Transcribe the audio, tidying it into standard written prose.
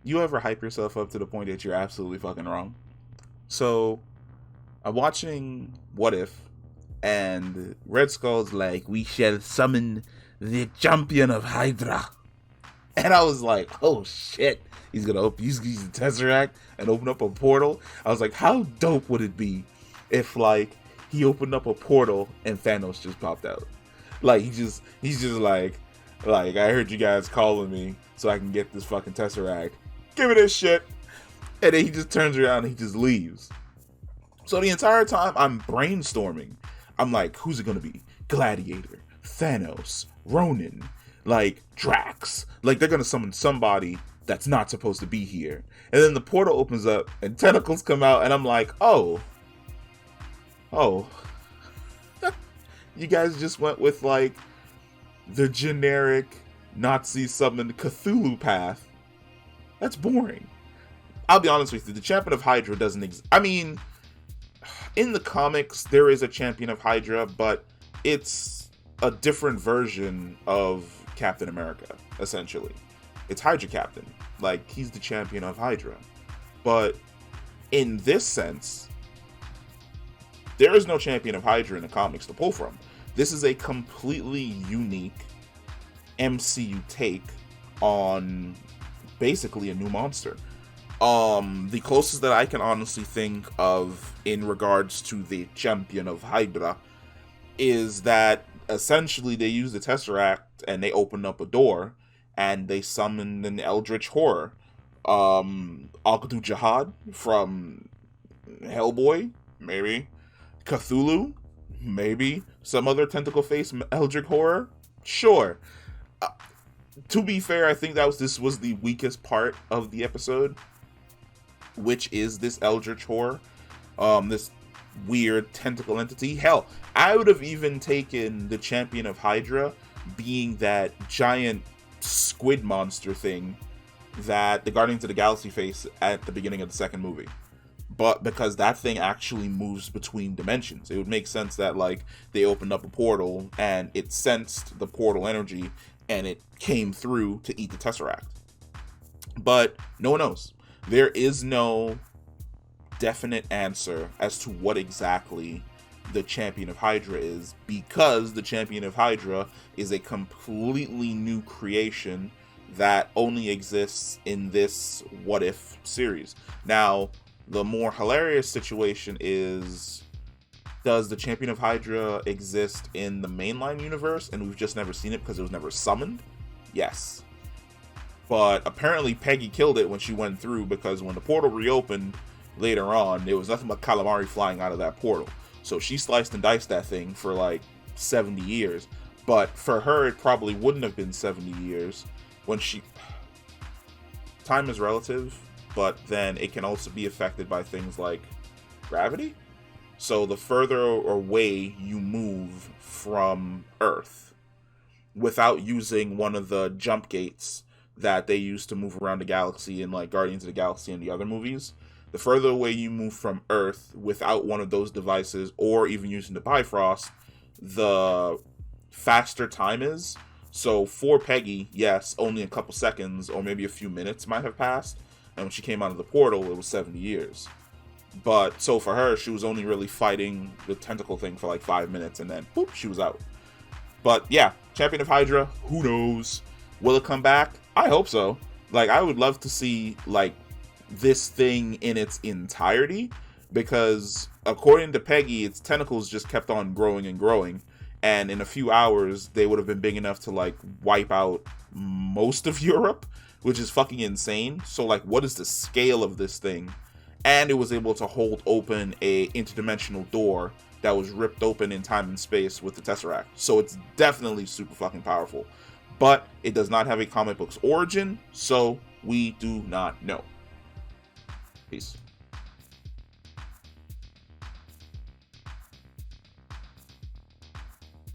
You ever hype yourself up to the point that you're absolutely fucking wrong? So I'm watching What If, and Red Skull's like, "We shall summon the champion of Hydra," and I was like, "Oh shit!" He's gonna use the tesseract and open up a portal. I was like, "How dope would it be if like he opened up a portal and Thanos just popped out?" Like he's just like I heard you guys calling me so I can get this fucking tesseract. Give me this shit, and then he just turns around and he just leaves. So the entire time I'm brainstorming, I'm like, who's it gonna be? Gladiator, Thanos, Ronan, like Drax. Like they're gonna summon somebody that's not supposed to be here. And then the portal opens up and tentacles come out, and I'm like, oh, you guys just went with like the generic Nazi summoned Cthulhu path. That's boring. I'll be honest with you, the champion of Hydra doesn't exist. I mean, in the comics, there is a champion of Hydra, but it's a different version of Captain America, essentially. It's Hydra Captain. Like, he's the champion of Hydra. But in this sense, there is no champion of Hydra in the comics to pull from. This is a completely unique MCU take on basically a new monster. The closest that I can honestly think of in regards to the champion of Hydra is that essentially they use the tesseract and they open up a door and they summon an eldritch horror. Alkadu Jihad from Hellboy, maybe. Cthulhu, maybe. Some other tentacle face eldritch horror, sure. Uh, to be fair, I think this was the weakest part of the episode, which is this eldritch horror, this weird tentacle entity. Hell, I would have even taken the champion of Hydra being that giant squid monster thing that the Guardians of the Galaxy face at the beginning of the second movie. But because that thing actually moves between dimensions, it would make sense that like they opened up a portal and it sensed the portal energy and it came through to eat the tesseract. But no one knows. There is no definite answer as to what exactly the champion of Hydra is, because the champion of Hydra is a completely new creation that only exists in this What If series. Now, the more hilarious situation is, does the champion of Hydra exist in the mainline universe and we've just never seen it because it was never summoned? Yes. But apparently Peggy killed it when she went through, because when the portal reopened later on, there was nothing but calamari flying out of that portal. So she sliced and diced that thing for like 70 years. But for her, it probably wouldn't have been 70 years when she... Time is relative, but then it can also be affected by things like gravity. So the further away you move from Earth without using one of the jump gates that they use to move around the galaxy in like Guardians of the Galaxy and the other movies, the further away you move from Earth without one of those devices or even using the Bifrost, the faster time is. So for Peggy, yes, only a couple seconds or maybe a few minutes might have passed, and when she came out of the portal, it was 70 years. But so for her, she was only really fighting the tentacle thing for like 5 minutes, and then boop, she was out. But yeah, champion of Hydra, who knows? Will it come back? I hope so. Like, I would love to see like this thing in its entirety, because according to Peggy, its tentacles just kept on growing and growing, and in a few hours they would have been big enough to like wipe out most of Europe, which is fucking insane. So like, what is the scale of this thing? And it was able to hold open a interdimensional door that was ripped open in time and space with the Tesseract. So it's definitely super fucking powerful. But it does not have a comic book's origin, so we do not know. Peace.